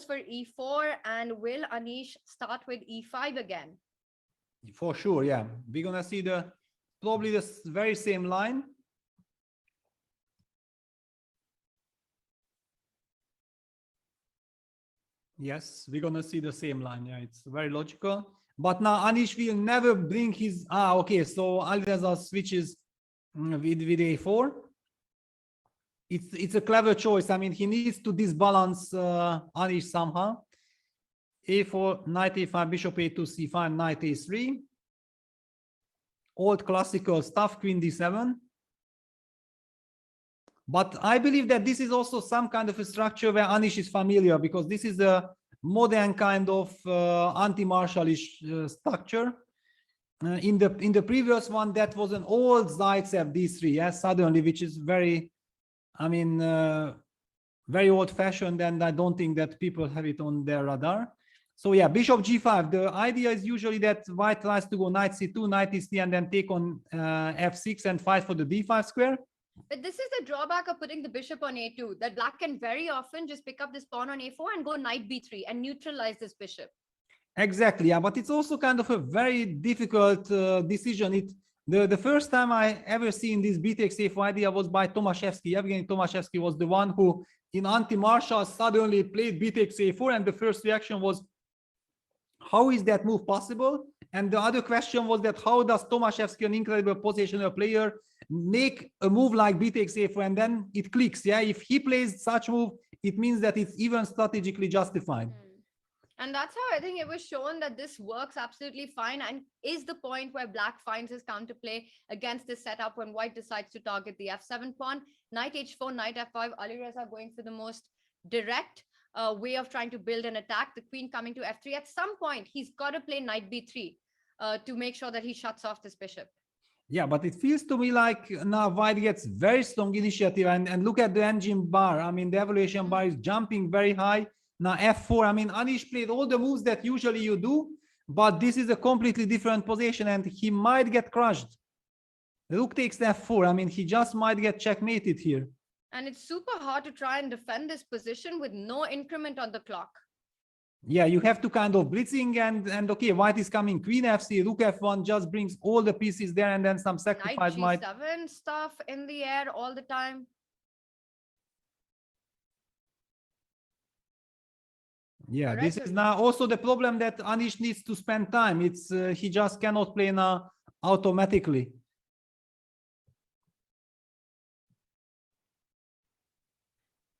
for e4, and will Anish start with e5 again? For sure, yeah. We're gonna see probably the very same line. Yes, we're gonna see the same line. Yeah, it's very logical. But now Anish will never bring his okay. So Alireza switches with a4. It's a clever choice. I mean, he needs to disbalance Anish somehow. A4, knight a5, bishop a2, c5, knight a3. Old classical stuff, queen d7. But I believe that this is also some kind of a structure where Anish is familiar, because this is a modern kind of anti-Marshallish structure. In the previous one, that was an old Zaitsev d3, yes, suddenly, which is very, I mean, very old-fashioned, and I don't think that people have it on their radar. So yeah, bishop g5. The idea is usually that white tries to go knight c2, knight e3, and then take on f6 and fight for the d5 square. But this is the drawback of putting the bishop on a2, that black can very often just pick up this pawn on a4 and go knight b3 and neutralize this bishop. Exactly, yeah, but it's also kind of a very difficult decision. The first time I ever seen this b takes a4 idea was by Tomaszewski. Evgeny Tomaszewski was the one who, in anti-Marshall, suddenly played b takes a4, and the first reaction was, how is that move possible? And the other question was that how does Tomaszewski, an incredible positional player, make a move like b takes a4, and then it clicks. Yeah, if he plays such move, it means that it's even strategically justified. And that's how I think it was shown that this works absolutely fine, and is the point where black finds his counterplay against this setup when white decides to target the f7 pawn. Knight h4, knight f5, Alireza going for the most direct way of trying to build an attack. The queen coming to f3. At some point, he's got to play knight b3 to make sure that he shuts off this bishop. Yeah, but it feels to me like now white gets very strong initiative, and look at the engine bar. I mean, the evaluation bar is jumping very high. Now f4, I mean, Anish played all the moves that usually you do, but this is a completely different position, and he might get crushed. Rook takes f4. I mean, he just might get checkmated here. And it's super hard to try and defend this position with no increment on the clock. Yeah, you have to kind of blitzing, and okay, white is coming, queen f3, rook f1 just brings all the pieces there, and then some sacrifice Knight g7 stuff in the air all the time. Yeah, this is now also the problem that Anish needs to spend time. It's he just cannot play now automatically.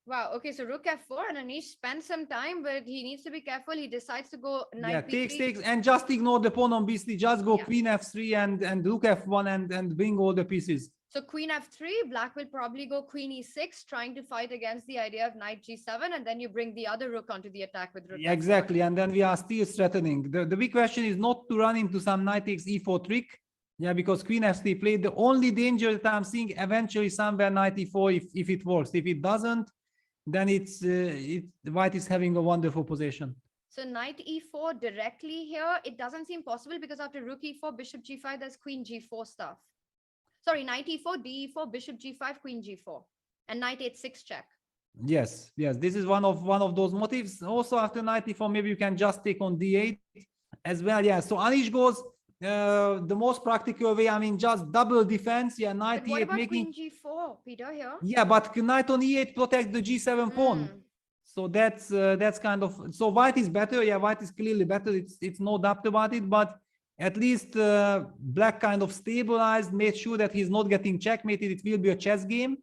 Wow, okay, so rook f4, and Anish spends some time, but he needs to be careful. He decides to go knight b3. Takes, and just ignore the pawn on b3. Just go queen f3 and rook f1 and bring all the pieces. So queen f3, black will probably go queen e6, trying to fight against the idea of knight g7, and then you bring the other rook onto the attack with rook f4. Exactly, and then we are still threatening. The big question is not to run into some knight takes e4 trick. Yeah, because queen f3 played. The only danger that I'm seeing eventually somewhere knight e4 if it works. If it doesn't, then white is having a wonderful position. So knight e4 directly here, it doesn't seem possible, because after rook e4, bishop g5, there's queen g4 stuff. Sorry, knight e4, d4, bishop g5, queen g4, and knight h6 check. Yes, this is one of those motives. Also after knight e4, maybe you can just take on d8 as well. Yeah, so Anish goes the most practical way. I mean, just double defense. Yeah, knight e8 making queen g4, Peter, here. Yeah, but knight on e8 protects the g7 pawn. So that's kind of, so white is better. Yeah, white is clearly better. It's no doubt about it. But at least black kind of stabilized, made sure that he's not getting checkmated. It will be a chess game,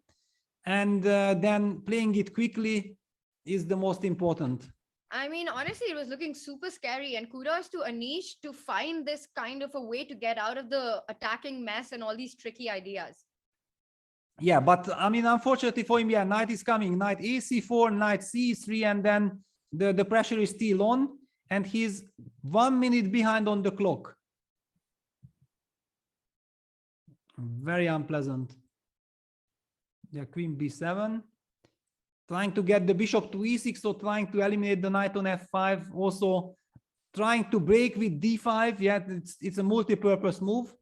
and then playing it quickly is the most important. I mean, honestly, it was looking super scary, and kudos to Anish to find this kind of a way to get out of the attacking mess and all these tricky ideas. Yeah, but I mean, unfortunately for him, yeah, knight is coming, knight ac4, knight c3, and then the pressure is still on, and he's 1 minute behind on the clock. Very unpleasant. Yeah, queen b7. Trying to get the bishop to e6, so trying to eliminate the knight on f5. Also trying to break with d5. Yeah, it's a multi-purpose move,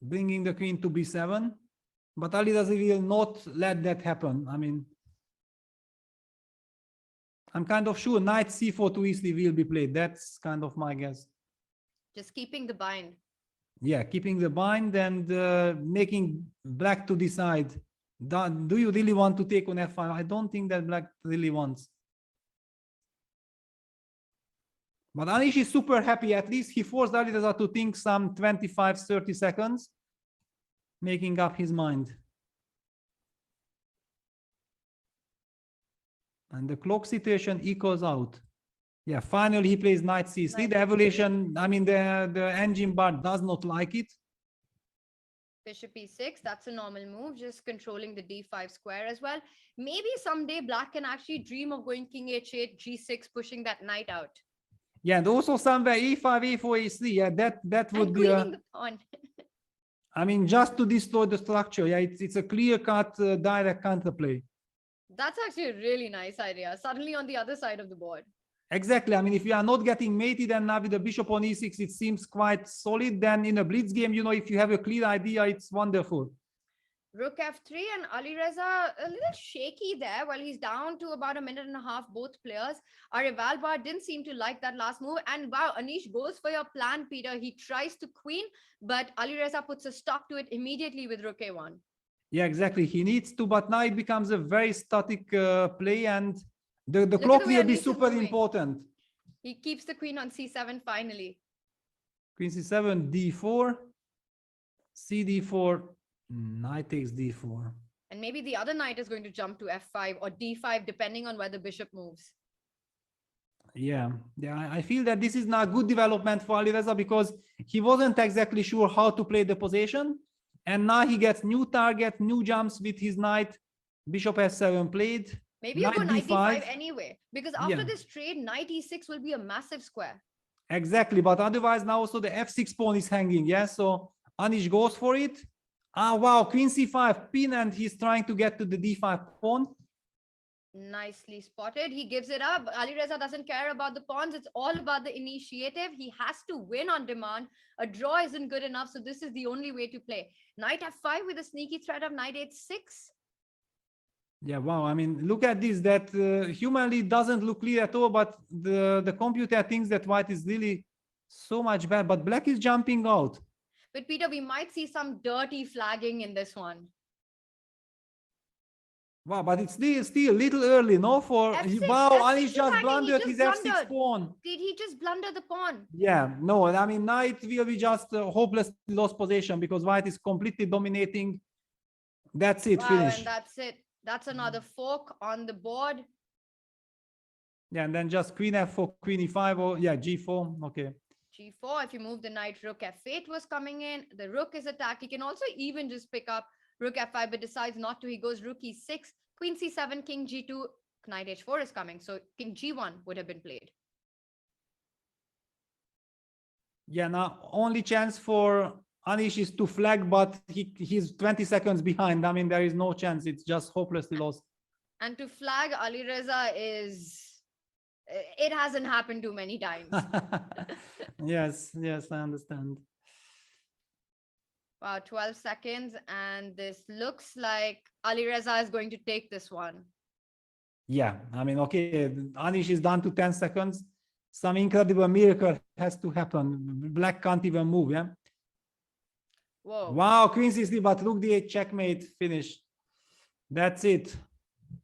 bringing the queen to b7. But Alireza will not let that happen. I mean, I'm kind of sure knight c4 too easily will be played. That's kind of my guess. Just keeping the bind. Yeah, keeping the bind and making black to decide. Do you really want to take on f5? I don't think that black really wants. But Anish is super happy. At least he forced Alireza to think some 25, 30 seconds, making up his mind. And the clock situation equals out. Yeah, finally he plays knight c3. The evolution, I mean, the engine bar does not like it. Bishop e6, that's a normal move, just controlling the d5 square as well. Maybe someday black can actually dream of going king h8, g6, pushing that knight out. Yeah, and also somewhere e5, e4, e3. Yeah, that would And be queening the pawn. I mean, just to destroy the structure. Yeah, it's a clear-cut direct counterplay. That's actually a really nice idea. Suddenly on the other side of the board. Exactly. I mean, if you are not getting mated and now with the bishop on e6, it seems quite solid. Then in a blitz game, you know, if you have a clear idea, it's wonderful. Rook f3 and Alireza a little shaky there while he's down to about a minute and a half, both players. Our rival bar didn't seem to like that last move. And wow, Anish goes for your plan, Peter. He tries to queen, but Alireza puts a stop to it immediately with Rook a1. Yeah, exactly. He needs to, but now it becomes a very static play, and the Look clock at the way will be Anish is super moving. important. He keeps the queen on c7 finally. Queen c7, d4, cd4, knight takes d4. And maybe the other knight is going to jump to f5 or d5, depending on where the bishop moves. Yeah, I feel that this is now a good development for Alireza because he wasn't exactly sure how to play the position. And now he gets new target, new jumps with his knight. Bishop f7 played. Maybe you go knight d5 d5 anyway, because after this trade, knight e6 will be a massive square. Exactly, but otherwise now also the f6 pawn is hanging. Yeah, so Anish goes for it. Ah, wow, queen c5 pin, and he's trying to get to the d5 pawn. Nicely spotted. He gives it up. Alireza doesn't care about the pawns. It's all about the initiative. He has to win on demand. A draw isn't good enough, so this is the only way to play. Knight f5 with a sneaky threat of knight h6. Yeah, wow. I mean, look at this. That humanly doesn't look clear at all, but the computer thinks that white is really so much better. But black is jumping out. But Peter, we might see some dirty flagging in this one. Wow, but it's still a little early, no? For F6, wow, F6 Anish just blundered his f6 blundered. pawn. Did he just blunder the pawn? Yeah, no, I mean, knight will be just hopelessly lost position because white is completely dominating. That's it, wow, finish. And that's it. That's another fork on the board. Yeah, and then just queen f4, queen e5, or yeah, g4. Okay. G4. If you move the knight, rook f8 was coming in. The rook is attacked. He can also even just pick up rook f5, but decides not to. He goes rook e6, queen c7, king g2, knight h4 is coming. So king g1 would have been played. Yeah, now only chance for Anish is to flag, but he's 20 seconds behind. I mean, there is no chance. It's just hopelessly lost. And to flag Alireza it hasn't happened too many times. Yes, I understand. Wow, 12 seconds. And this looks like Alireza is going to take this one. Yeah, I mean, okay, Anish is down to 10 seconds. Some incredible miracle has to happen. Black can't even move, yeah? Whoa. Wow, queen c3, but rook d8, checkmate, finish. That's it.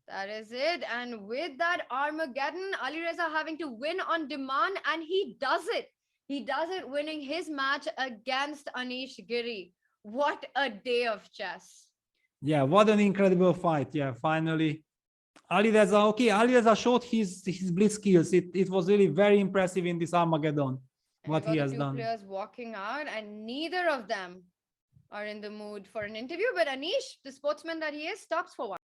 That is it. And with that Armageddon, Alireza having to win on demand, and he does it. He does it, winning his match against Anish Giri. What a day of chess. Yeah, what an incredible fight. Yeah, finally. Alireza showed his blitz skills. It was really very impressive in this Armageddon, what he has done. Two players walking out, and neither of them are in the mood for an interview. But Anish, the sportsman that he is, stops for one.